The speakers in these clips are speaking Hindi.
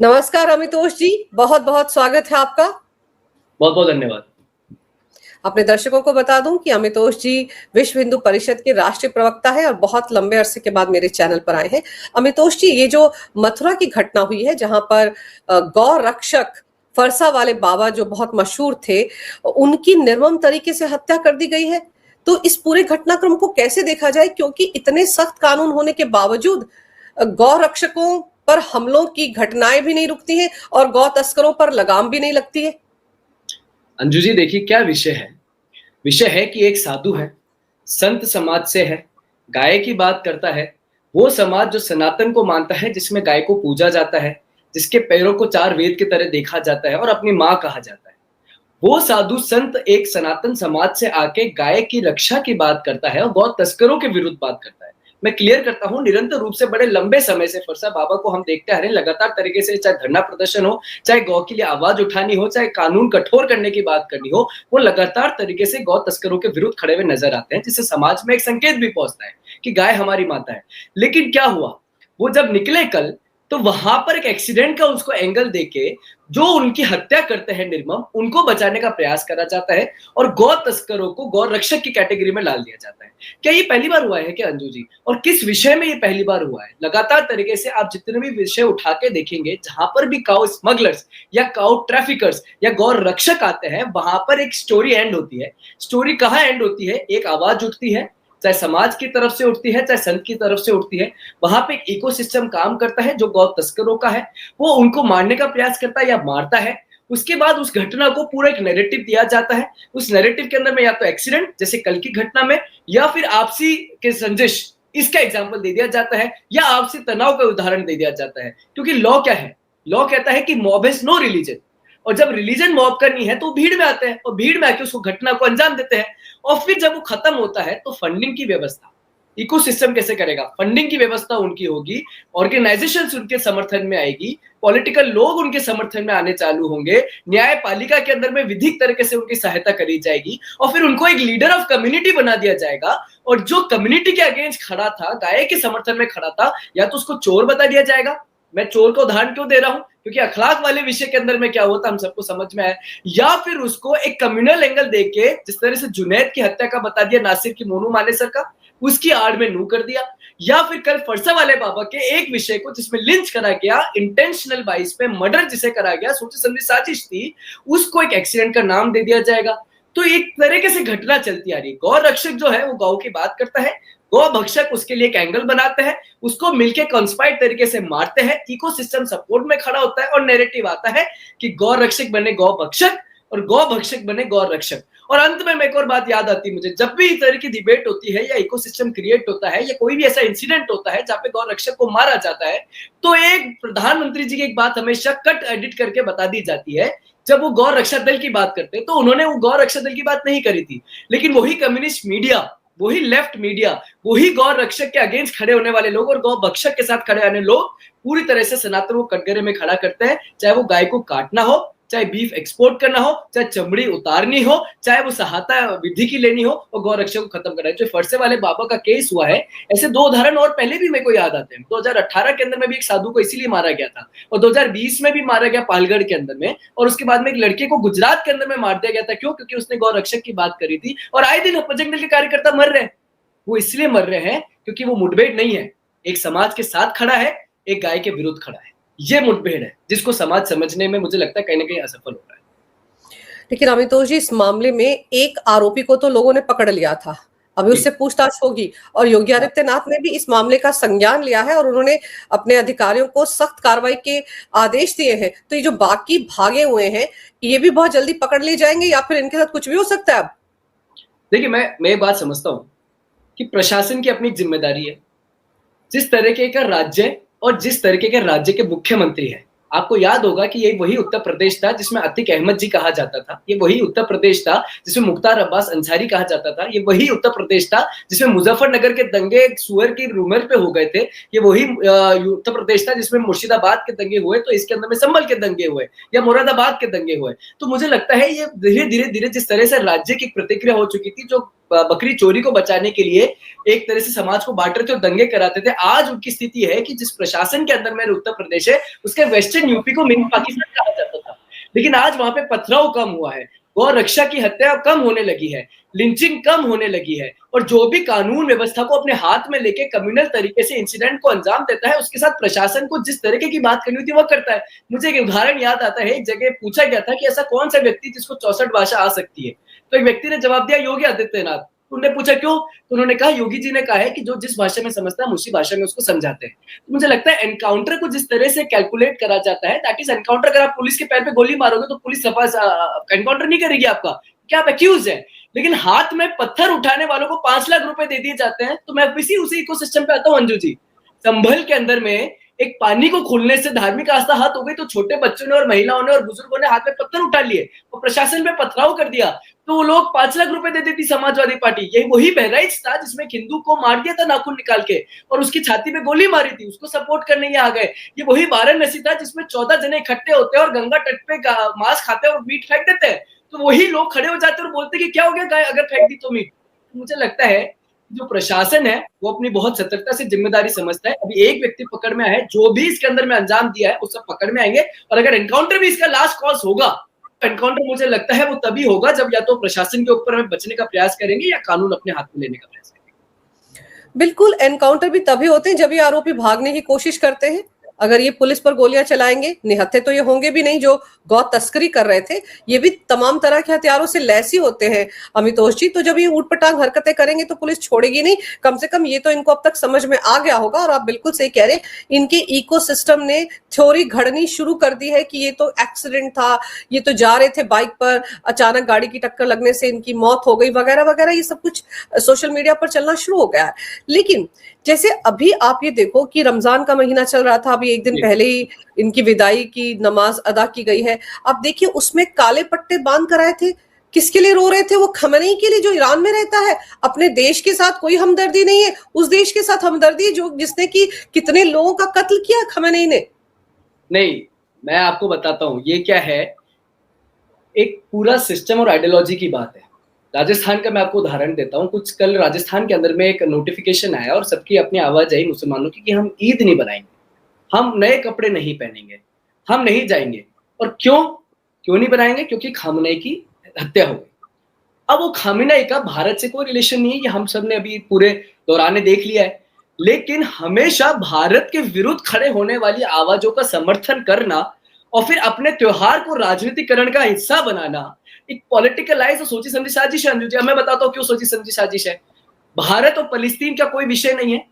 नमस्कार अमितोष जी, बहुत बहुत स्वागत है आपका। बहुत बहुत धन्यवाद। अपने दर्शकों को बता दूं कि अमितोष जी विश्व हिंदू परिषद के राष्ट्रीय प्रवक्ता है और बहुत लंबे अरसे के बाद मेरे चैनल पर आए हैं। अमितोष जी, ये जो मथुरा की घटना हुई है जहां पर गौ रक्षक फरसा वाले बाबा जो बहुत मशहूर थे, उनकी निर्मम तरीके से हत्या कर दी गई है, तो इस पूरे घटनाक्रम को कैसे देखा जाए? क्योंकि इतने सख्त कानून होने के बावजूद गौ रक्षकों पर हमलों की घटनाएं भी नहीं रुकती हैं और गौ तस्करों पर लगाम भी नहीं लगती है। अंजू जी, देखिए क्या विषय है। विषय है कि एक साधु है, संत समाज से है, गाय की बात करता है। वो समाज जो सनातन को मानता है, जिसमें गाय को पूजा जाता है, जिसके पैरों को चार वेद की तरह देखा जाता है और अपनी माँ कहा जाता है। वो साधु संत एक सनातन समाज से आके गाय की रक्षा की बात करता है और गौ तस्करों के विरुद्ध बात करता है। मैं क्लियर करता हूं, निरंतर रूप से बड़े लंबे समय से फरसा बाबा को हम देखते आ रहे हैं, लगातार तरीके से, चाहे धरना प्रदर्शन हो, चाहे गौ के लिए आवाज उठानी हो, चाहे कानून कठोर करने की बात करनी हो, वो लगातार तरीके से गौ तस्करों के विरुद्ध खड़े हुए नजर आते हैं, जिससे समाज में एक संकेत भी पहुंचता है कि गाय हमारी माता है। लेकिन क्या हुआ, वो जब निकले कल, तो वहां पर एक एक्सीडेंट का उसको एंगल देके जो उनकी हत्या करते हैं निर्मम, उनको बचाने का प्रयास करा जाता है और गौ तस्करों को गौ रक्षक की कैटेगरी में डाल दिया जाता है। क्या ये पहली बार हुआ है क्या अंजू जी? और किस विषय में ये पहली बार हुआ है? लगातार तरीके से आप जितने भी विषय उठा के देखेंगे, जहां पर भी काउ स्मगलर्स या काउ ट्रैफिकर्स या गौ रक्षक आते हैं, वहां पर एक स्टोरी एंड होती है। स्टोरी कहाँ एंड होती है? एक आवाज उठती है, चाहे समाज की तरफ से उठती है, चाहे संत की तरफ से उठती है। वहां पे एक इकोसिस्टम काम करता है जो गौ तस्करों का है, वो उनको मारने का प्रयास करता है या मारता है। उसके बाद उस घटना को पूरा एक नैरेटिव दिया जाता है। उस नैरेटिव के अंदर में या तो एक्सीडेंट जैसे कल की घटना में, या फिर आपसी के संजिश, इसका एग्जाम्पल दे दिया जाता है, या आपसी तनाव का उदाहरण दे दिया जाता है। क्योंकि लॉ क्या है? लॉ कहता है कि मॉब हैज नो रिलीजन, और जब रिलीजन मॉब करनी है तो भीड़ में आते हैं और भीड़ में आके उसको घटना को अंजाम देते हैं। और फिर जब वो खत्म होता है तो फंडिंग की व्यवस्था, इकोसिस्टम कैसे करेगा? फंडिंग की व्यवस्था उनकी होगी, ऑर्गेनाइजेशंस उनके समर्थन में आएगी, पॉलिटिकल लोग उनके समर्थन में आने चालू होंगे, न्यायपालिका के अंदर में विधिक तरीके से उनकी सहायता करी जाएगी, और फिर उनको एक लीडर ऑफ कम्युनिटी बना दिया जाएगा। और जो कम्युनिटी के अगेंस्ट खड़ा था, गाय के समर्थन में खड़ा था, या तो उसको चोर बता दिया जाएगा। मैं चोर का उदाहरण क्यों दे रहा हूं? क्योंकि अखलाक वाले विषय के अंदर में क्या होता हम सबको समझ में आया। या फिर उसको एक कम्युनल एंगल देके, जिस तरह से जुनैद की हत्या का बता दिया नासिर की मोनू मानेसर का, उसकी आड़ में नू कर दिया। या फिर कल फरसा वाले बाबा के एक विषय को जिसमें लिंच करा गया, इंटेंशनल बाइस पे मर्डर जिसे करा गया, सोची समझी साजिश थी, उसको एक एक्सीडेंट का नाम दे दिया जाएगा। तो एक तरीके से घटना चलती आ रही है। गौ रक्षक जो है वो गौ की बात करता है, गौ भक्षक उसके लिए एक एंगल बनाते हैं, उसको मिलके कॉन्स्पायर्ड तरीके से मारते हैं, इकोसिस्टम सपोर्ट में खड़ा होता है और नैरेटिव आता है कि गौ रक्षक बने गौ भक्षक और गौ भक्षक बने गौ रक्षक। और अंत में एक और बात याद आती है मुझे, जब भी इस तरह की डिबेट होती है या इकोसिस्टम क्रिएट होता है या कोई भी ऐसा इंसिडेंट होता है जहां पे गौ रक्षक को मारा जाता है, तो एक प्रधानमंत्री जी की एक बात हमेशा कट एडिट करके बता दी जाती है। जब वो गौ रक्षा दल की बात करते हैं तो उन्होंने वो गौ रक्षा दल की बात नहीं करी थी, लेकिन वही कम्युनिस्ट मीडिया, वही लेफ्ट मीडिया, वही गौ रक्षक के अगेंस्ट खड़े होने वाले लोग और गौ भक्षक के साथ खड़े आने लोग पूरी तरह से सनातन को कटघरे में खड़ा करते हैं। चाहे वो गाय को काटना हो, चाहे बीफ एक्सपोर्ट करना हो, चाहे चमड़ी उतारनी हो, चाहे वो सहायता विधि की लेनी हो, और गौ रक्षक को खत्म करना है। जो फरसे वाले बाबा का केस हुआ है, ऐसे दो उदाहरण और पहले भी मेरे को याद आते हैं। 2018 के अंदर में भी एक साधु को इसीलिए मारा गया था, और 2020 में भी मारा गया पालगढ़ के अंदर में, और उसके बाद में एक लड़के को गुजरात के अंदर में मार दिया गया था। क्यों? क्योंकि उसने गौ रक्षक की बात करी थी। और आए दिन बजरंग दल के कार्यकर्ता मर रहे हैं। वो इसलिए मर रहे हैं क्योंकि वो मुठभेड़ नहीं है, एक समाज के साथ खड़ा है, एक गाय के विरुद्ध खड़ा है। ये मुठभेड़ है जिसको समाज समझने में मुझे लगता है कहीं ना कहीं असफल हो रहा है। लेकिन अमितोष जी, इस मामले में एक आरोपी को तो लोगों ने पकड़ लिया था, अभी उससे पूछताछ होगी, और योगी आदित्यनाथ ने भी इस मामले का संज्ञान लिया है और उन्होंने अपने अधिकारियों को सख्त कार्रवाई के आदेश दिए हैं। तो ये जो बाकी भागे हुए हैं, ये भी बहुत जल्दी पकड़ लिए जाएंगे या फिर इनके साथ कुछ भी हो सकता है? अब देखिए, मैं बात समझता हूँ कि प्रशासन की अपनी जिम्मेदारी है। जिस तरीके का राज्य और जिस तरीके के राज्य के मुख्यमंत्री है, आपको याद होगा कि ये वही उत्तर प्रदेश था जिसमें अतीक अहमद जी कहा जाता था, ये वही उत्तर प्रदेश था जिसमें मुख्तार अब्बास अंसारी कहा जाता था, ये वही उत्तर प्रदेश था जिसमें मुजफ्फरनगर के दंगे सुअर की रूमर पे हो गए थे, ये वही उत्तर प्रदेश था जिसमें मुर्शिदाबाद के दंगे हुए, तो इसके अंदर में संभल के दंगे हुए या मुरादाबाद के दंगे हुए। तो मुझे लगता है ये धीरे धीरे जिस तरह से राज्य की प्रतिक्रिया हो चुकी थी, जो बकरी चोरी को बचाने के लिए एक तरह से समाज को बांट रहे थे और दंगे कराते थे, आज उनकी स्थिति है कि जिस प्रशासन के अंदर में उत्तर प्रदेश है, उसके वेस्टेड दिन यूपी को मिनी पाकिस्तान कहा जाता था, लेकिन आज वहां पे पथराव कम हुआ है, गौ रक्षा की हत्या कम होने लगी है, लिंचिंग कम होने लगी है, और जो भी कानून व्यवस्था को अपने हाथ में लेके कम्युनल तरीके से इंसिडेंट को अंजाम देता है, उसके साथ प्रशासन को जिस तरीके की बात करनी होती है वह करता है। मुझे एक उदाहरण याद आता है, एक जगह पूछा गया था कि ऐसा कौन सा व्यक्ति जिसको 64 भाषा आ सकती है, तो एक व्यक्ति ने जवाब दिया योगी आदित्यनाथ। उन्होंने पूछा क्यों, तो उन्होंने कहा योगी जी ने कहा है कि जो जिस भाषा में समझता है हम उसी भाषा में उसको समझाते हैं। तो मुझे लगता है एनकाउंटर को जिस तरह से कैलकुलेट करा जाता है, दैट इज एनकाउंटर। अगर आप पुलिस के पैर पे गोली मारोगे तो पुलिस एनकाउंटर नहीं करेगी आपका, क्या आप एक्यूज है, लेकिन हाथ में पत्थर उठाने वालों को 5 लाख रुपए दे दिए जाते हैं। तो मैं उसी इकोसिस्टम पे आता हूँ अंजू जी। संभल के अंदर में एक पानी को खोलने से धार्मिक आस्था हाथ हो गई, तो छोटे बच्चों ने और महिलाओं ने और बुजुर्गों ने हाथ में पत्थर उठा लिए और प्रशासन पे पथराव कर दिया, तो वो लोग 5 लाख रुपए दे देती समाजवादी पार्टी। यही वही बहराइच था जिसमें एक हिंदू को मार दिया था नाखून निकाल के और उसकी छाती पे गोली मारी थी, उसको सपोर्ट करने ये आ गए। ये वही वाराणसी था जिसमें 14 जने इकट्ठे होते हैं और गंगा तट पे मांस खाते हैं और मीट फेंक देते हैं, तो वही लोग खड़े हो जाते हैं और बोलते हैं कि क्या हो गया गाय अगर फेंक दी तो मीट। मुझे लगता है जो प्रशासन है वो अपनी बहुत सतर्कता से जिम्मेदारी समझता है। अभी एक व्यक्ति पकड़ में आया है, जो भी इसके अंदर में अंजाम दिया है वो सब पकड़ में आएंगे, और अगर एनकाउंटर भी इसका लास्ट कॉज होगा, तो एनकाउंटर मुझे लगता है वो तभी होगा जब या तो प्रशासन के ऊपर हमें बचने का प्रयास करेंगे या कानून अपने हाथ में लेने का प्रयास करेंगे। बिल्कुल, एनकाउंटर भी तभी होते हैं जब ये आरोपी भागने की कोशिश करते हैं। अगर ये पुलिस पर गोलियां चलाएंगे, निहत्थे तो ये होंगे भी नहीं जो गौ तस्करी कर रहे थे। ये भी तमाम तरह के हथियारों से लैस ही होते हैं अमितोष जी, तो जब ये ऊटपटांग हरकतें करेंगे तो पुलिस छोड़ेगी नहीं। कम से कम ये तो इनको अब तक समझ में आ गया होगा। और आप बिल्कुल सही कह रहे हैं, इनके इकोसिस्टम ने थ्योरी घड़नी शुरू कर दी है कि ये तो एक्सीडेंट था, ये तो जा रहे थे बाइक पर, अचानक गाड़ी की टक्कर लगने से इनकी मौत हो गई वगैरह वगैरह। ये सब कुछ सोशल मीडिया पर चलना शुरू हो गया है। लेकिन जैसे अभी आप ये देखो कि रमजान का महीना चल रहा था, अभी एक दिन पहले ही इनकी विदाई की नमाज अदा की गई है। आप देखिए उसमें काले पट्टे बांध कर आए थे, किसके लिए रो रहे थे? वो खमेनी के लिए, जो ईरान में रहता है। अपने देश के साथ कोई हमदर्दी नहीं है, उस देश के साथ हमदर्दी जो जिसने कि कितने लोगों का कत्ल किया खमेनी ने। नहीं, मैं आपको बताता हूं ये क्या है, एक पूरा सिस्टम और आइडियोलॉजी की बात है। राजस्थान का मैं आपको उदाहरण देता हूँ। कुछ कल राजस्थान के अंदर में एक नोटिफिकेशन आया और सबकी अपनी आवाज आई मुसलमानों की कि हम ईद नहीं बनाएंगे, हम नए कपड़े नहीं पहनेंगे, हम नहीं जाएंगे। और क्यों नहीं बनाएंगे? क्योंकि खामनेई की हत्या हो गई। अब वो खामनेई का भारत से कोई रिलेशन नहीं है, ये हम सब ने अभी पूरे दौरान देख लिया है। लेकिन हमेशा भारत के विरुद्ध खड़े होने वाली आवाजों का समर्थन करना और फिर अपने त्योहार को राजनीतिकरण का हिस्सा बनाना एक पॉलिटिकलाइज और सोची समझी साजिश है अंजू जी। मैं बताता हूँ क्यों सोची समझी साजिश है। भारत और फलस्तीन का कोई विषय नहीं है,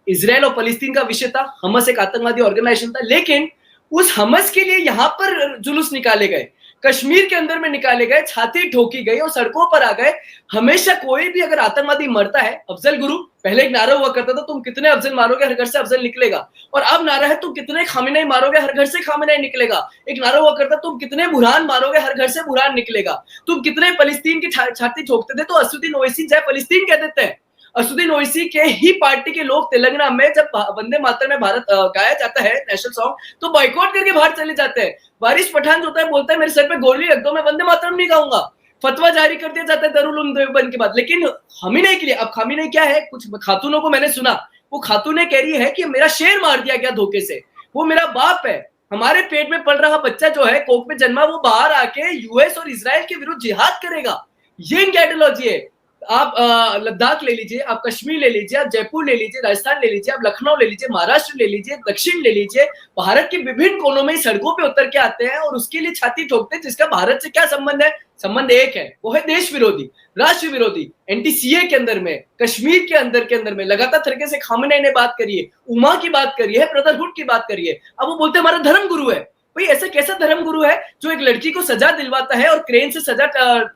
इजराइल और फलस्तीन का विषय था, हमस एक आतंकवादी ऑर्गेनाइजेशन था, लेकिन उस हमस के लिए यहां पर जुलूस निकाले गए, कश्मीर के अंदर में निकाले गए, छाती ठोकी गई और सड़कों पर आ गए। हमेशा कोई भी अगर आतंकवादी मरता है, अफजल गुरु पहले एक नारा हुआ करता था, तुम कितने अफजल मारोगे हर घर से अफजल निकलेगा, और अब नारा है तुम कितने खामिनेई मारोगे हर घर से खामिनेई निकलेगा। एक नारा हुआ करता तुम कितने बुरहान मारोगे हर घर से बुरहान निकलेगा। तुम कितने फलस्तीन की छाती ठोकते थे तो असदुद्दीन ओवैसी जय फलस्तीन कह देते हैं। असदुद्दीन ओवैसी के ही पार्टी के लोग तेलंगाना में जब वंदे मातरम में भारत गाया जाता है नेशनल सॉन्ग, तो बॉयकॉट करके बाहर चले जाते हैं। वारिस पठान जो होता है बोलता है मेरे सर पे गोली रख दो, मैं वंदे मातरम नहीं गाऊंगा। फतवा जारी कर दिया जाता है दारुल उलूम देवबंद के बाद। लेकिन खामिनेई के लिए, अब खामिनेई क्या है, कुछ खातूनों को मैंने सुना, वो खातूनें कह रही है कि मेरा शेर मार दिया गया धोखे से, वो मेरा बाप है, हमारे पेट में पल रहा बच्चा जो है कोख में जन्मा, वो बाहर आके यूएस और इजराइल के विरुद्ध जिहाद करेगा। ये इनकी आइडियोलॉजी है। आप लद्दाख ले लीजिए, आप कश्मीर ले लीजिए, आप जयपुर ले लीजिए, राजस्थान ले लीजिए, आप लखनऊ ले लीजिए, महाराष्ट्र ले लीजिए, दक्षिण ले लीजिए, भारत के विभिन्न कोनों में सड़कों पे उतर के आते हैं और उसके लिए छाती ठोकते हैं। जिसका भारत से क्या संबंध है? संबंध एक है, वो है देश विरोधी, राष्ट्र विरोधी। एनटीसीए के अंदर में, कश्मीर के अंदर में लगातार तरीके से खामनेई ने बात करी है, उमा की बात करी है, ब्रदरहुड की बात करी है। अब वो बोलते हैं हमारा धर्म गुरु है। भाई ऐसा कैसा धर्म गुरु है जो एक लड़की को सजा दिलवाता है और क्रेन से सजा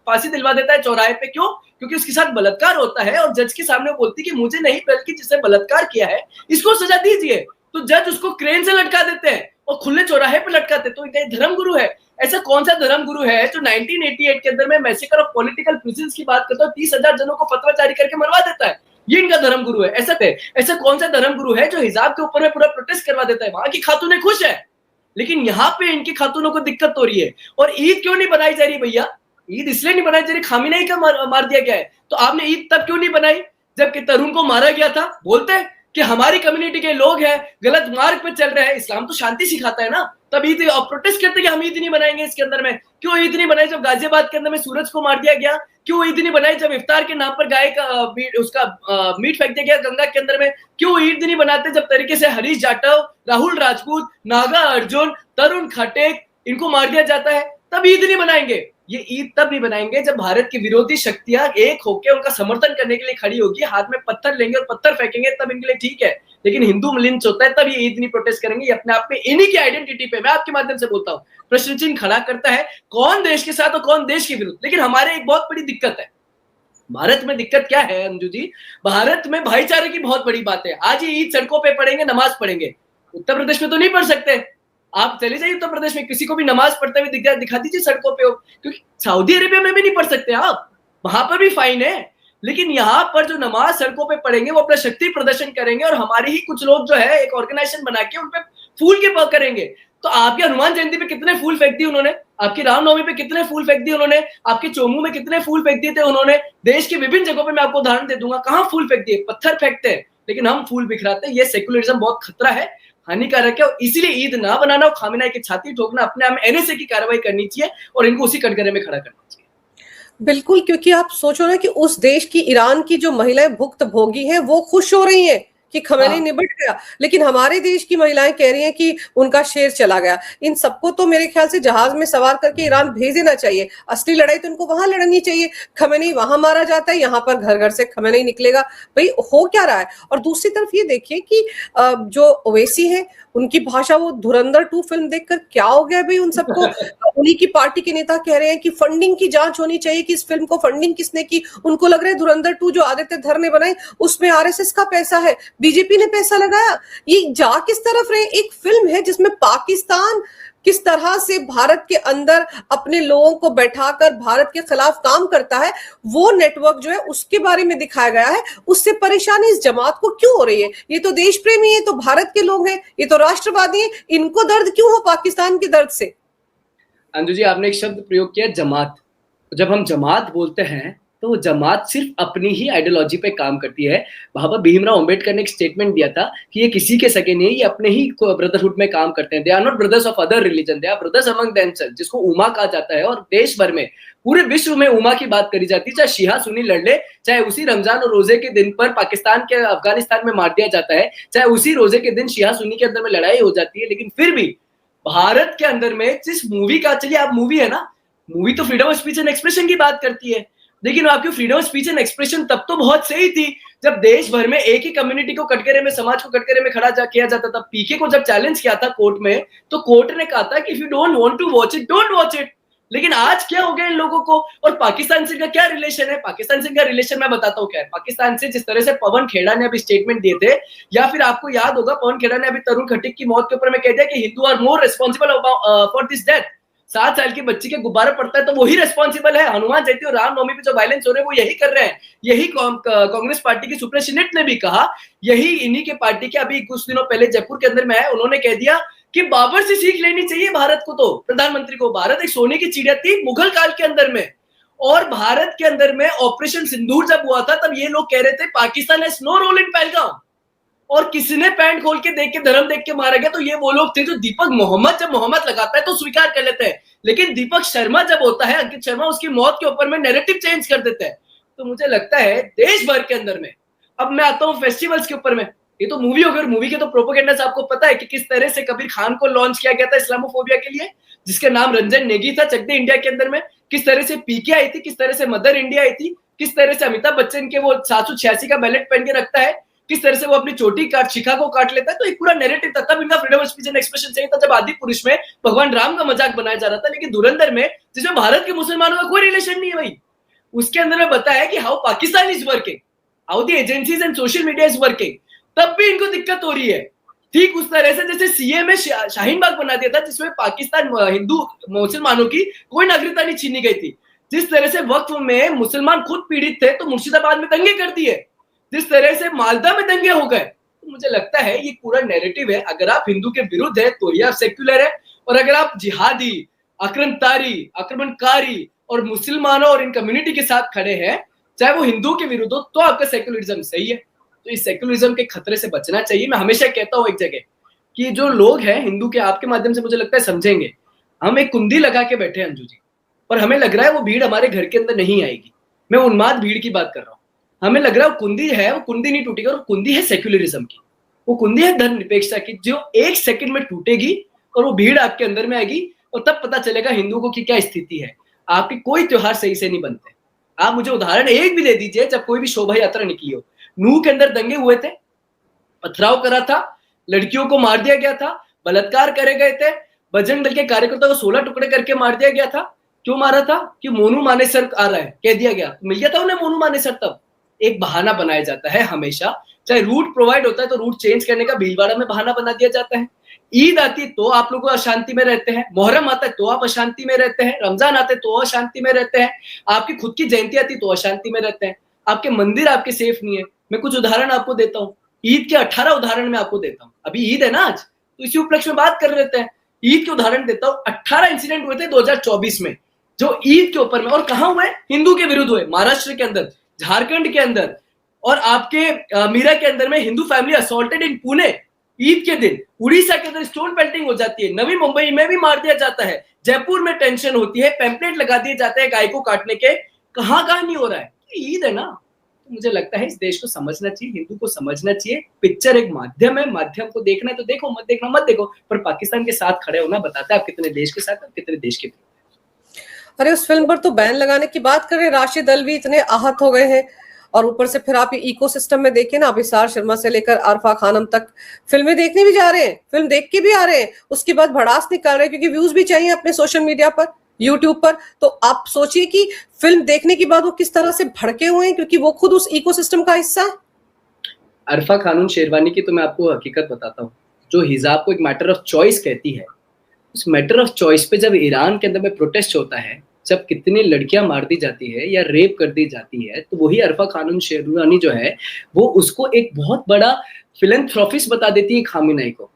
फांसी दिलवा देता है चौराहे पे? क्यों? क्योंकि उसके साथ बलात्कार होता है और जज के सामने बोलती कि मुझे नहीं बल्कि जिसने बलात्कार किया है इसको सजा दीजिए, तो जज उसको क्रेन से लटका देते हैं और खुले चौराहे पे लटकाते। तो ये धर्म गुरु है? ऐसा कौन सा धर्म गुरु है जो 1988 के अंदर में मैसेकर ऑफ पॉलिटिकल प्रिजन्स की बात करता है, 30,000 जनों को फतवा जारी करके मरवा देता है? ये इनका धर्म गुरु है? ऐसा कौन सा धर्म गुरु है जो हिजाब के ऊपर में पूरा प्रोटेस्ट करवा देता है? वहां की खातूनें खुश है, लेकिन यहाँ पे इनकी खातूनों को दिक्कत हो रही है। और ईद क्यों नहीं बनाई जा रही भैया? ईद इसलिए नहीं बनाई जा रही, खामिनेई का मार दिया गया है। तो आपने ईद तब क्यों नहीं बनाई जबकि तरुण को मारा गया था? बोलते हैं कि हमारी कम्युनिटी के लोग हैं गलत मार्ग पे चल रहे हैं। इस्लाम तो शांति सिखाता है ना, तब ईद प्रोटेस्ट करते कि हम ईद नहीं बनाएंगे इसके अंदर में। क्यों ईद नहीं बनाई जब गाजियाबाद के अंदर में सूरज को मार दिया गया? क्यों ईद नहीं बनाई जब इफ्तार के नाम पर गाय का उसका मीट फेंक दिया गया गंगा के अंदर में? क्यों ईद नहीं बनाते जब तरीके से हरीश जाटव, राहुल राजपूत, नागा अर्जुन, तरुण खटेक इनको मार दिया जाता है? तब ईद नहीं बनाएंगे। ये ईद तब नहीं बनाएंगे जब भारत की विरोधी शक्तियां एक होकर उनका समर्थन करने के लिए खड़ी होगी, हाथ में पत्थर लेंगे और पत्थर फेंकेंगे, तब इनके लिए ठीक है। लेकिन हिंदू लिंच होता है तब ये ईद नहीं प्रोटेस्ट करेंगे। ये अपने आप में इन्हीं की आइडेंटिटी पे, मैं आपके माध्यम से बोलता हूं, प्रश्न चिन्ह खड़ा करता है। कौन देश के साथ और कौन देश के विरुद्ध? लेकिन हमारे एक बहुत बड़ी दिक्कत है भारत में। दिक्कत क्या है अंजू जी? भारत में भाईचारे की बहुत बड़ी बात है। आज ये ईद सड़कों पे पढ़ेंगे, नमाज पढ़ेंगे। उत्तर प्रदेश में तो नहीं पढ़ सकते। आप चले जाइए उत्तर प्रदेश में, किसी को भी नमाज पढ़ते हुए दिखा दीजिए सड़कों पे हो, क्योंकि सऊदी अरेबिया में भी नहीं पढ़ सकते आप, वहां पर भी फाइन है। लेकिन यहाँ पर जो नमाज सड़कों पे पढ़ेंगे वो अपना शक्ति प्रदर्शन करेंगे, और हमारे ही कुछ लोग जो है एक ऑर्गेनाइजेशन बना के उनपे फूल के पग करेंगे। तो आपके हनुमान जयंती पे कितने फूल फेंक दिए उन्होंने? आपकी रामनवमी पे कितने फूल फेंक दिए उन्होंने? आपके चोमू में कितने फूल फेंक दिए थे उन्होंने? देश के विभिन्न जगहों पे मैं आपको उदाहरण दे दूंगा, कहां फूल फेंक दिए? पत्थर फेंकते हैं, लेकिन हम फूल बिखराते हैं। ये सेक्युलरिज्म बहुत खतरा है, हानिकारक है, और इसीलिए ईद ना बनाना और खामिनाई की छाती ठोकना, अपने आप में एनएसए की कार्रवाई करनी चाहिए और इनको उसी कटघरे में खड़ा करना चाहिए। बिल्कुल, क्योंकि आप सोचो ना कि उस देश की, ईरान की जो महिलाएं भुक्त भोगी हैं वो खुश हो रही हैं कि खमेनी निबट गया, लेकिन हमारे देश की महिलाएं कह रही हैं कि उनका शेर चला गया। इन सबको तो मेरे ख्याल से जहाज में सवार करके ईरान भेज देना चाहिए। असली लड़ाई तो उनको वहां लड़नी चाहिए। खमेनी वहां मारा जाता है, यहाँ पर घर घर से खमेनी निकलेगा। भाई हो क्या रहा है? और दूसरी तरफ ये देखिए कि जो ओवैसी है उनकी भाषा, वो धुरंधर 2 फिल्म देखकर क्या हो गया भाई उन सबको। उन्हीं की पार्टी के नेता कह रहे हैं कि फंडिंग की जांच होनी चाहिए कि इस फिल्म को फंडिंग किसने की। उनको लग रहा है धुरंधर 2 जो आदित्य धर ने बनाई उसमें आरएसएस का पैसा है, बीजेपी ने पैसा लगाया। ये जा किस तरफ रहे? एक फिल्म है जिसमें पाकिस्तान किस तरह से भारत के अंदर अपने लोगों को बैठाकर भारत के खिलाफ काम करता है, वो नेटवर्क जो है उसके बारे में दिखाया गया है। उससे परेशानी इस जमात को क्यों हो रही है? ये तो देश प्रेमी है, तो भारत के लोग हैं, ये तो राष्ट्रवादी है, इनको दर्द क्यों हो पाकिस्तान के दर्द से? अंजू जी, आपने एक शब्द प्रयोग किया, जमात। जब हम जमात बोलते हैं तो वो जमात सिर्फ अपनी ही आइडियोलॉजी पे काम करती है। बाबा भीमराव अंबेडकर ने एक स्टेटमेंट दिया था कि ये किसी के सगे नहीं है, ये अपने ही ब्रदरहुड में काम करते हैं। They are not brothers of other religion, they are brothers among themselves, जिसको उमा कहा जाता है। और देश भर में, पूरे विश्व में उमा की बात करी जाती है। चाहे शिया सुन्नी लड़ ले, चाहे उसी रमजान और रोजे के दिन पर पाकिस्तान के अफगानिस्तान में मार दिया जाता है, चाहे उसी रोजे के दिन शिया सुन्नी के अंदर में लड़ाई हो जाती है, लेकिन फिर भी भारत के अंदर में जिस मूवी का, चलिए आप मूवी है ना, मूवी तो freedom of speech and expression की बात करती है, लेकिन आपकी freedom of speech and expression तब तो बहुत सही थी जब देश भर में एक ही कम्युनिटी को कटघरे में, समाज को कटघरे में खड़ा किया जाता था। पीके को जब चैलेंज किया था कोर्ट में, तो कोर्ट ने कहा था कि if you don't want to watch it, don't watch it. लेकिन आज क्या हो गया इन लोगों को? और पाकिस्तान से इनका क्या रिलेशन है? पाकिस्तान से इनका रिलेशन मैं बताता हूँ क्या है। पाकिस्तान से जिस तरह से पवन खेड़ा ने अभी स्टेटमेंट दिए थे, या फिर आपको याद होगा पवन खेड़ा ने अभी तरुण खटीक की मौत के ऊपर में कह दिया कि Hindu are more responsible for this death. 7 साल की बच्ची के गुब्बारा पड़ता है तो वही रिस्पॉन्सिबल है। हनुमान जयंती और रामनवमी पे जो वायलेंस हो रहे हैं वो यही कर रहे हैं। यही कांग्रेस पार्टी की सुप्रीसिनेट ने भी कहा, यही इन्हीं के पार्टी के अभी कुछ दिनों पहले जयपुर के अंदर में है, उन्होंने कह दिया कि बाबर से सीख लेनी चाहिए भारत को। तो प्रधानमंत्री को, भारत एक सोने की चिड़िया थी मुगल काल के अंदर में, और भारत के अंदर में ऑपरेशन सिंदूर जब हुआ था तब ये लोग कह रहे थे Pakistan has no role in Pahalgam, और किसी ने पैंट खोल के देख के, धर्म देख के मारा गया। तो ये वो लोग थे जो दीपक मोहम्मद, जब मोहम्मद लगाता है तो स्वीकार कर लेते हैं, लेकिन दीपक शर्मा जब होता है, अंकित शर्मा, उसकी मौत के ऊपर में नैरेटिव चेंज कर देते हैं। तो मुझे लगता है देश भर के अंदर में, अब मैं आता हूं फेस्टिवल्स के ऊपर में, ये तो मूवी हो गई, मूवी के तो प्रोपोगेंडा से आपको पता है कि किस तरह से कबीर खान को लॉन्च किया गया था इस्लामोफोबिया के लिए, जिसके नाम रंजन नेगी था, चक दे इंडिया के अंदर में। किस तरह से पीके आई थी, किस तरह से मदर इंडिया आई थी, किस तरह से अमिताभ बच्चन के वो 786 का बैलेट पहन के रखता है, किस तरह से वो अपनी चोटी काट, शिखा को काट लेता है। तो एक पूरा नैरेटिव था। तब इनका freedom of speech and expression सही था जब आदि पुरुष में भगवान राम का मजाक बनाया जा रहा था, लेकिन धुरंधर में, जिसमें भारत के मुसलमानों का कोई रिलेशन नहीं है भाई, उसके अंदर में बताया कि how Pakistan is working, how the agencies and social media is working, तब भी इनको दिक्कत हो रही है। ठीक उस तरह से जैसे सीए में शाहीन बाग बना दिया था, जिसमें पाकिस्तान हिंदू मुसलमानों की कोई नागरिकता नहीं छीनी गई थी। जिस तरह से वक्फ में मुसलमान खुद पीड़ित थे तो मुर्शिदाबाद में दंगे कर दिए, जिस तरह से मालदा में दंगे हो गए। तो मुझे लगता है ये पूरा नैरेटिव है। अगर आप हिंदू के विरुद्ध है तो ये आप सेक्युलर है, और अगर आप जिहादी, आक्रमणकारी और मुसलमानों और इन कम्युनिटी के साथ खड़े हैं, चाहे वो हिंदू के विरुद्ध हो, तो आपका सेक्युलरिज्म सही है। तो इस सेक्युलरिज्म के खतरे से बचना चाहिए। मैं हमेशा कहता हूँ एक जगह कि जो लोग हैं हिंदू के, आपके माध्यम से मुझे लगता है समझेंगे, हम एक कुंडी लगा के बैठे हैं अंजू जी, और हमें लग रहा है वो भीड़ हमारे घर के अंदर नहीं आएगी। मैं उन्माद भीड़ की बात कर रहा हूँ। हमें लग रहा है वो कुंडी है, वो कुंडी नहीं टूटेगी, और कुंडी है सेक्युलरिज्म की, वो कुंडी है धर्मनिरपेक्षता की, जो एक सेकंड में टूटेगी और वो भीड़ आपके अंदर में आएगी, और तब पता चलेगा हिंदुओं की क्या स्थिति है। आपके कोई त्योहार सही से नहीं बनते। आप मुझे उदाहरण एक भी दे दीजिए जब कोई भी शोभा यात्रा निकली हो। नूह के अंदर दंगे हुए थे, पथराव करा था, लड़कियों को मार दिया गया था, बलात्कार करे गए थे, बजरंग दल के कार्यकर्ताओं को 16 टुकड़े करके मार दिया गया था। क्यों मारा था? कि मोनू मानेसर आ रहा है, कह दिया गया, मिल गया था उन्हें मोनू मानेसर। तब एक बहाना बनाया जाता है हमेशा, चाहे रूट प्रोवाइड होता है तो रूट चेंज करने का भीलवाड़ा में बहाना बना दिया जाता है। ईद आती है तो आप लोग अशांति में रहते हैं, मुहर्रम आता है तो आप अशांति में रहते हैं, रमजान आते तो अशांति में रहते हैं, आपकी खुद की जयंती आती तो अशांति में रहते हैं, आपके मंदिर आपके सेफ नहीं है। मैं कुछ उदाहरण आपको देता हूँ, ईद के 18 उदाहरण मैं आपको देता हूँ। अभी ईद है ना आज, तो इसी उपलक्ष्य में बात कर लेते हैं। ईद के उदाहरण देता हूँ। 18 इंसिडेंट हुए थे 2024 में जो ईद के ऊपर में, और कहां हुए? हिंदू के विरुद्ध हुए। महाराष्ट्र के अंदर, झारखंड के अंदर, और आपके मीरा के अंदर में हिंदू फैमिली असॉल्टेड इन पुणे ईद के दिन। उड़ीसा के अंदर स्टोन पेल्टिंग हो जाती है, नवी मुंबई में भी मार दिया जाता है, जयपुर में टेंशन होती है, पैम्पलेट लगा दिए जाते हैं गाय को काटने के। कहां कहां नहीं हो रहा है? ईद है ना। तो मुझे लगता है इस देश को समझना चाहिए, हिंदू को समझना चाहिए। पिक्चर एक माध्यम है, माध्यम को देखना है तो देखो, मत देखना मत देखो, पर पाकिस्तान के साथ खड़े होना बताता है आप कितने देश के साथ और कितने देश के। अरे उस फिल्म पर तो बैन लगाने की बात कर रहे हैं, राष्ट्रीय दल भी इतने आहत हो गए हैं, और ऊपर से फिर आप ये इकोसिस्टम में देखें ना, अभिसार शर्मा से लेकर अरफा खानम तक फिल्में देखने भी जा रहे हैं, फिल्म देख के भी आ रहे हैं, उसके बाद भड़ास निकाल रहे हैं क्योंकि व्यूज भी चाहिए अपने सोशल मीडिया पर, यूट्यूब पर। तो आप सोचिए कि फिल्म देखने के बाद वो किस तरह से भड़के हुए हैं, क्योंकि वो खुद उस इकोसिस्टम का हिस्सा है। अरफा खानून शेरवानी की तो मैं आपको हकीकत बताता हूँ। जो हिजाब को एक मैटर ऑफ चॉइस कहती है, उस मैटर ऑफ चॉइस पे जब ईरान के अंदर में प्रोटेस्ट होता है, जब कितनी लड़कियां मार दी जाती है या रेप कर दी जाती है, तो वही अरफा खानून शेरवानी जो है वो उसको एक बहुत बड़ा फिलैंथ्रोपिस्ट बता देती है खामिनेई को।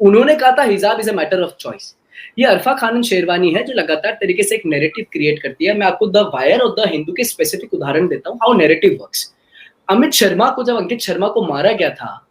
उन्होंने कहा था हिजाब is a matter of choice. ये अरफा खानून शेरवानी है जो लगातार तरीके से एक नैरेटिव क्रिएट करती है। मैं आपको द वायर और द हिंदू के स्पेसिफिक उदाहरण देता हूँ, how narrative works. Amit Sharma को, जब अंकित शर्मा को मारा गया था,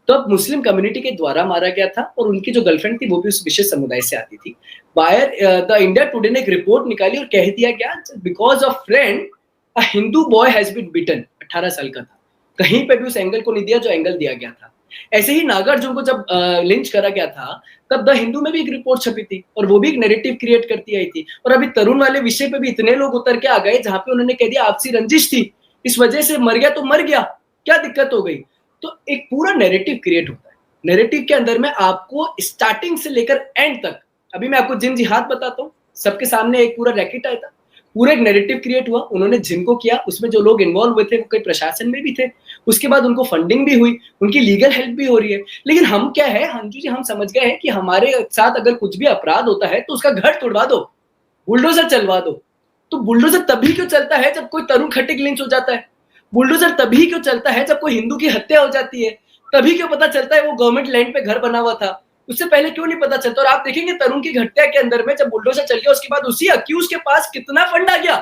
तो अब मुस्लिम कम्युनिटी के द्वारा मारा गया था, और उनकी जो गर्लफ्रेंड थी वो भी उस विशेष समुदाय से आती थी। वायर द इंडिया टुडे ने एक रिपोर्ट निकाली और कह दिया क्या, because of friend a Hindu boy has been beaten. 18 साल का था, कहीं पे भी उस एंगल को नहीं दिया जो एंगल दिया गया था। ऐसे ही नागार्जुन को जब लिंच करा गया था, तब द हिंदू में भी एक रिपोर्ट छपी थी और वो भी एक नैरेटिव क्रिएट करती आई थी। और अभी तरुण वाले विषय पे भी इतने लोग उतर के आ गए जहां पे उन्होंने कह दिया आपसी रंजिश थी, इस वजह से मर गया तो मर गया, क्या दिक्कत हो गई। तो एक पूरा नैरेटिव क्रिएट होता है। नैरेटिव के अंदर में आपको स्टार्टिंग से लेकर एंड तक, अभी मैं आपको जिन जिहाद बताता हूँ, सबके सामने एक पूरा रैकेट आया था, पूरा एक नैरेटिव क्रिएट हुआ, उन्होंने जिन को किया, उसमें जो लोग इन्वॉल्व हुए थे वो कई प्रशासन में भी थे, उसके बाद उनको फंडिंग भी हुई, उनकी लीगल हेल्प भी हो रही है। लेकिन हम क्या है हंजू जी, हम समझ गए हैं कि हमारे साथ अगर कुछ भी अपराध होता है तो उसका घर तोड़वा दो, बुलडोजर चलवा दो। तो बुलडोजर तभी क्यों चलता है जब कोई तरुण खट्टिक लिंच हो जाता है? बुलडोजर तभी क्यों चलता है जब कोई हिंदू की हत्या हो जाती है? तभी क्यों पता चलता है वो गवर्नमेंट लैंड पे घर बना हुआ था? उससे पहले क्यों नहीं पता चलता? और आप देखेंगे तरुण की हत्या के अंदर में जब बुलडोजर चल गया, उसके बाद उसी अक्यूज के पास कितना फंड आ गया,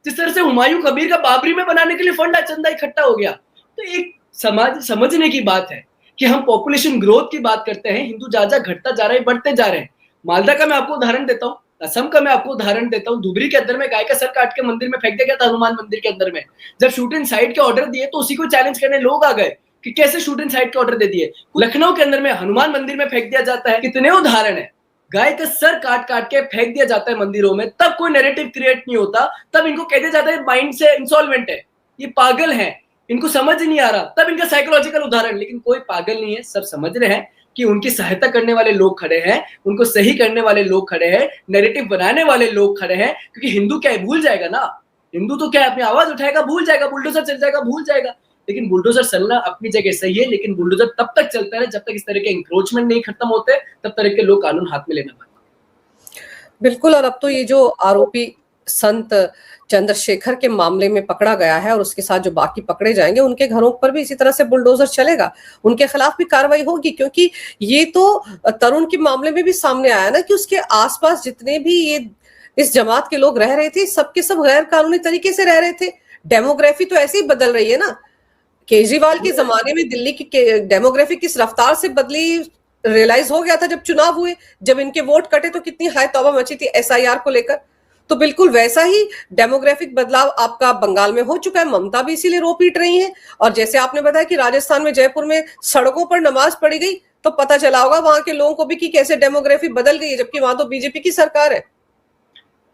जिस तरह से हुमायूं कबीर का बाबरी में बनाने के लिए फंड चंदा इकट्ठा हो गया। तो एक समाज समझने की बात है कि हम पॉपुलेशन ग्रोथ की बात करते हैं, हिंदू ज्यादा घटता जा रहा है, बढ़ते जा रहे हैं। मालदा का मैं आपको उदाहरण देता हूँ, असम का मैं आपको उदाहरण देता हूँ। धुबरी के अंदर में गाय का सर काट के मंदिर में फेंक दिया गया था, हनुमान मंदिर के अंदर में। जब शूट इन साइड के ऑर्डर दिए तो उसी को चैलेंज करने लोग आ गए कि कैसे शूट इन साइड के ऑर्डर दे दिए। लखनऊ के अंदर में हनुमान मंदिर में फेंक दिया जाता है। कितने उदाहरण है, गाय का सर काट काट के फेंक दिया जाता है मंदिरों में, तब कोई नैरेटिव क्रिएट नहीं होता, तब इनको कह दिया जाता है माइंड से इंसॉल्वेंट है, ये पागल है, इनको समझ नहीं आ रहा, तब इनका साइकोलॉजिकल उदाहरण। लेकिन कोई पागल नहीं है, सब समझ रहे हैं कि उनकी सहायता करने वाले लोग खड़े हैं, उनको सही करने वाले लोग खड़े हैं, नैरेटिव बनाने वाले लोग खड़े हैं। क्योंकि हिंदू क्या है, भूल जाएगा ना, हिंदू तो क्या है, अपनी आवाज उठाएगा भूल जाएगा, बुलडोजर चल जाएगा भूल जाएगा। लेकिन बुलडोजर चलना अपनी जगह सही है, लेकिन बुलडोजर तब तक चलता है जब तक इस तरह के इंक्रोचमेंट नहीं खत्म होते, तब तरह के लोग कानून हाथ में लेना पाते। बिल्कुल। और अब तो ये जो आरोपी संत चंद्रशेखर के मामले में पकड़ा गया है और उसके साथ जो बाकी पकड़े जाएंगे, उनके घरों पर भी इसी तरह से बुलडोजर चलेगा, उनके खिलाफ भी कार्रवाई होगी। क्योंकि ये तो तरुण के मामले में भी सामने आया ना कि उसके आसपास जितने भी ये इस जमात के लोग रह रहे थे, सबके सब गैर कानूनी तरीके से रह रहे थे। डेमोग्राफी तो ऐसे ही बदल रही है ना, केजरीवाल के जमाने में दिल्ली की डेमोग्राफी किस रफ्तार से बदली रियलाइज हो गया था जब चुनाव हुए, जब इनके वोट कटे तो कितनी हाय तौबा मची थी एसआईआर को लेकर। तो बिल्कुल वैसा ही डेमोग्राफिक बदलाव आपका बंगाल में हो चुका है। ममता भी इसीलिए रो पीट रही हैं। और जैसे आपने बताया कि राजस्थान में जयपुर में सड़कों पर नमाज पढ़ी गई, तो पता चला होगा वहां के लोगों को भी कि कैसे डेमोग्राफी बदल गई है, जबकि वहां तो बीजेपी की सरकार है।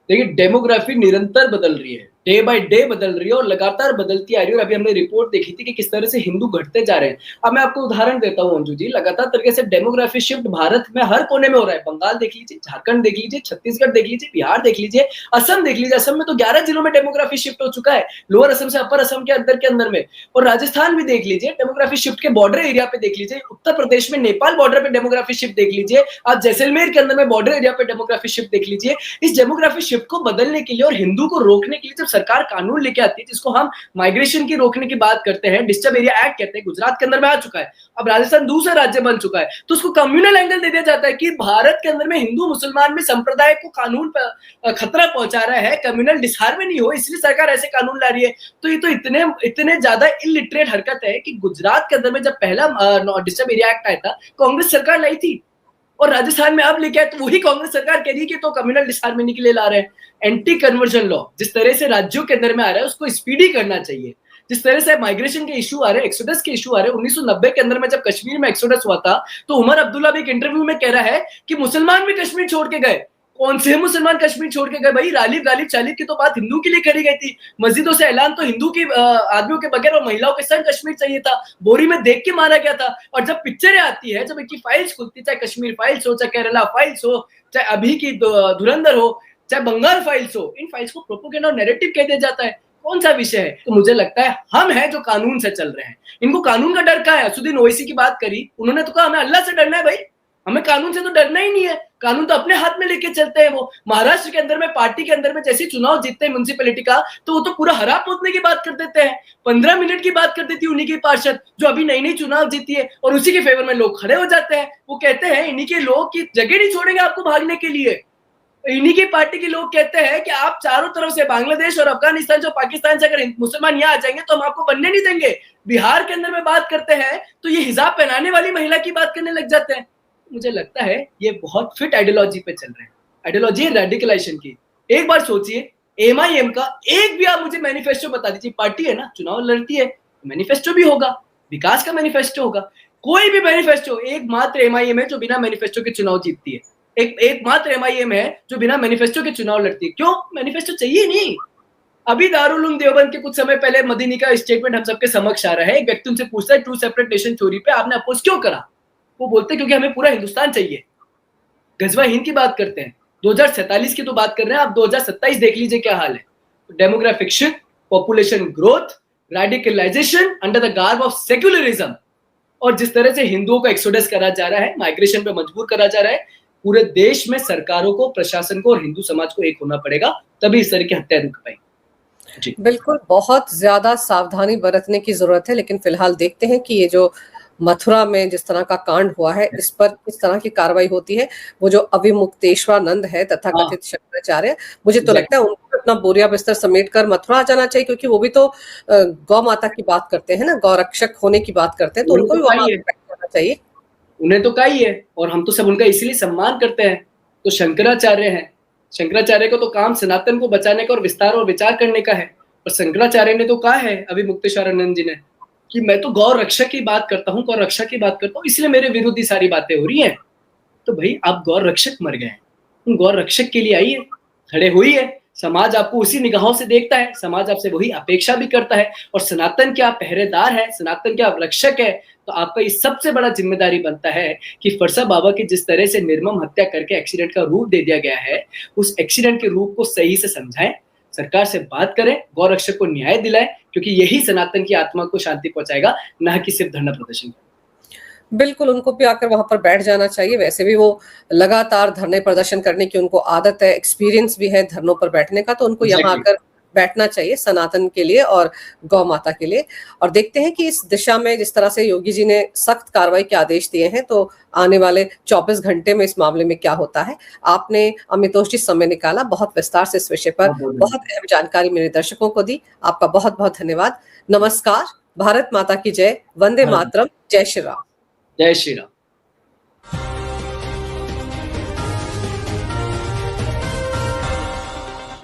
देखिए, डेमोग्राफी निरंतर बदल रही है, डे बाय डे बदल रही है और लगातार बदलती आ रही है। और अभी हमने रिपोर्ट देखी थी कि किस तरह से हिंदू घटते जा रहे हैं। अब मैं आपको उदाहरण देता हूं अंजू जी, लगातार तरीके से डेमोग्राफी शिफ्ट भारत में हर कोने में हो रहा है। बंगाल देख लीजिए, झारखंड देख लीजिए, छत्तीसगढ़ देख लीजिए, बिहार देख लीजिए, असम देख लीजिए। असम में तो 11 जिलों में डेमोग्राफी शिफ्ट हो चुका है, लोअर असम से अपर असम के अंदर में। और राजस्थान भी देख लीजिए, डेमोग्राफी शिफ्ट के बॉर्डर एरिया पे देख लीजिए। उत्तर प्रदेश में नेपाल बॉर्डर पे डेमोग्राफी शिफ्ट देख लीजिए। आप जैसलमेर के अंदर में बॉर्डर एरिया पे डेमोग्राफी शिफ्ट देख लीजिए। इस डेमोग्राफी शिफ्ट को बदलने के लिए और हिंदू को रोकने के लिए जब सरकार कानून लेके आती है, जिसको हम माइग्रेशन की रोकने की बात करते हैं, डिस्टर्ब एरिया एक्ट कहते हैं, गुजरात के अंदर में आ चुका है। अब राजस्थान दूसरा राज्य बन चुका है, तो उसको कम्युनल एंगल दे दिया जाता है कि भारत के अंदर में हिंदू मुसलमान में संप्रदाय को कानून पर खतरा पहुंचा रहा है, कम्युनल डिसहार्मनी हो, इसलिए सरकार ऐसे कानून ला रही है। तो ये तो इतने ज्यादा इलिटरेट हरकत है कि गुजरात के अंदर में जब पहला डिस्टर्ब एरिया एक्ट आया था, कांग्रेस सरकार लाई थी, और राजस्थान में अब लेके आए तो वही कांग्रेस सरकार कह रही है कि तो कम्युनल डिसहार्मनी के लिए ला रहे हैं। एंटी कन्वर्जन लॉ जिस तरह से राज्यों के अंदर में आ रहा है, उसको स्पीडी करना चाहिए। जिस तरह से माइग्रेशन के इशू आ रहे हैं, एक्सोडस के इशू आ रहे हैं, 1990 के अंदर में जब कश्मीर में एक्सोडस हुआ था, तो उमर अब्दुल्ला भी एक इंटरव्यू में कह रहा है कि मुसलमान भी कश्मीर छोड़ के गए। कौन से मुसलमान कश्मीर छोड़ के गए भाई? रालिब गालिब चालिब की तो बात हिंदू के लिए करी गई थी। मस्जिदों से ऐलान तो हिंदू की आदमियों के बगैर और महिलाओं के संग कश्मीर चाहिए था, बोरी में देख के मारा गया था। और जब पिक्चरें आती है, जब इनकी फाइल्स खुलती, चाहे कश्मीर फाइल्स हो, चाहे केरला फाइल्स हो, चाहे अभी की धुरंधर हो, चाहे बंगाल फाइल्स हो, इन फाइल्स को प्रोपोगेंडा और नैरेटिव कह दिया जाता है। कौन सा विषय है? तो मुझे लगता है हम हैं जो कानून से चल रहे हैं। इनको कानून का डर क्या है? असुद्दीन ओवैसी की बात करी, उन्होंने तो कहा हमें अल्लाह से डरना है भाई, हमें कानून से तो डरना ही नहीं है। कानून तो अपने हाथ में लेके चलते हैं। वो महाराष्ट्र के अंदर में पार्टी के अंदर में जैसे चुनाव जीतते हैं म्युनिसिपैलिटी का, तो वो तो पूरा हरा पोतने की बात कर देते हैं। 15 मिनट की बात कर देती है उन्हीं की पार्षद जो अभी नई नई चुनाव जीती है, और उसी के फेवर में लोग खड़े हो जाते हैं। वो कहते हैं इन्हीं के लोग की जगह नहीं छोड़ेंगे आपको भागने के लिए। इन्हीं की पार्टी के लोग कहते हैं कि आप चारों तरफ से बांग्लादेश और अफगानिस्तान जो पाकिस्तान से अगर मुसलमान यहाँ आ जाएंगे तो हम आपको बनने नहीं देंगे। बिहार के अंदर में बात करते हैं तो ये हिजाब पहनाने वाली महिला की बात करने लग जाते हैं। मुझे लगता है ये बहुत फिट आइडियोलॉजी पे चल रहे हैं। आइडियोलॉजी है रेडिकलाइजेशन की। एक बार सोचिए, एमआईएम का एक भी आप मुझे मैनिफेस्टो बता दीजिए। पार्टी है ना, चुनाव लड़ती है, मैनिफेस्टो भी होगा, विकास का मैनिफेस्टो होगा। कोई भी मैनिफेस्टो, एकमात्र एमआईएम है जो बिना मैनिफेस्टो के चुनाव जीतती है। एकमात्र एमआईएम है जो बिना मैनिफेस्टो के चुनाव लड़ती है। क्यों? मैनिफेस्टो चाहिए नहीं। अभी दारुल उलूम देवबंद के कुछ समय पहले मदीनी का स्टेटमेंट हम सबके समक्ष आ रहा है। एक व्यक्ति उनसे पूछता है टू सेपरेट नेशन थ्योरी पे आपने अपोज क्यों करा? वो बोलते हैं क्योंकि हमें पूरा हिंदुस्तान चाहिए। गजवा हिंद की बात करते हैं, 2047 की तो बात कर रहे हैं, आप 2027 देख लीजिए क्या हाल है। Demographic shift, population growth, radicalisation under the garb of secularism, और जिस तरह से हिंदुओं को एक्सोडस करा जा रहा है, माइग्रेशन पे मजबूर करा जा रहा है। पूरे देश में सरकारों को, प्रशासन को और हिंदू समाज को एक होना पड़ेगा, तभी इस तरह की हत्या रुक पाएगी। बिल्कुल, बहुत ज्यादा सावधानी बरतने की जरूरत है। लेकिन फिलहाल देखते हैं कि ये जो मथुरा में जिस तरह का कांड हुआ है, इस पर किस तरह की कार्रवाई होती है। वो जो अविमुक्तेश्वरानंद है तथा कथित शंकराचार्य, मुझे तो लगता है उनको अपना बोरिया बिस्तर समेट कर मथुरा आ जाना चाहिए, क्योंकि वो भी तो गौ माता की बात करते हैं ना, गौ रक्षक होने की बात करते हैं, तो उनको भी वहां जाना चाहिए। उन्हें तो कहा ही है, और हम तो सब उनका इसीलिए सम्मान करते हैं। तो शंकराचार्य हैं, शंकराचार्य को तो काम सनातन को बचाने का और विस्तार और विचार करने का है। और शंकराचार्य ने तो कहा है अविमुक्तेश्वरानंद जी ने कि मैं तो गौ रक्षक की बात करता हूँ, गौ रक्षा की बात करता हूँ, इसलिए मेरे विरुद्ध ही सारी बातें हो रही हैं। तो भाई आप गौ रक्षक मर गए, तुम गौ रक्षक के लिए आइए, खड़े हुई है। समाज आपको उसी निगाहों से देखता है, समाज आपसे वही अपेक्षा भी करता है। और सनातन के आप पहरेदार है, सनातन के आप रक्षक है, तो आपका ये सबसे बड़ा जिम्मेदारी बनता है कि फरसा बाबा की जिस तरह से निर्मम हत्या करके एक्सीडेंट का रूप दे दिया गया है, उस एक्सीडेंट के रूप को सही से समझाएं, सरकार से बात करें, गौ रक्षक को न्याय दिलाएं, क्योंकि यही सनातन की आत्मा को शांति पहुंचाएगा, न कि सिर्फ धरना प्रदर्शन। बिल्कुल, उनको भी आकर वहां पर बैठ जाना चाहिए। वैसे भी वो लगातार धरने प्रदर्शन करने की उनको आदत है, एक्सपीरियंस भी है धरनों पर बैठने का, तो उनको यहाँ आकर बैठना चाहिए सनातन के लिए और गौ माता के लिए। और देखते हैं कि इस दिशा में जिस तरह से योगी जी ने सख्त कार्रवाई के आदेश दिए हैं, तो आने वाले 24 घंटे में इस मामले में क्या होता है। आपने अमितोष जी समय निकाला, बहुत विस्तार से इस विषय पर बहुत अहम जानकारी मेरे दर्शकों को दी। आपका बहुत बहुत धन्यवाद। नमस्कार, भारत माता की जय, वंदे भारत मातरम, जय श्री राम। जय श्री राम।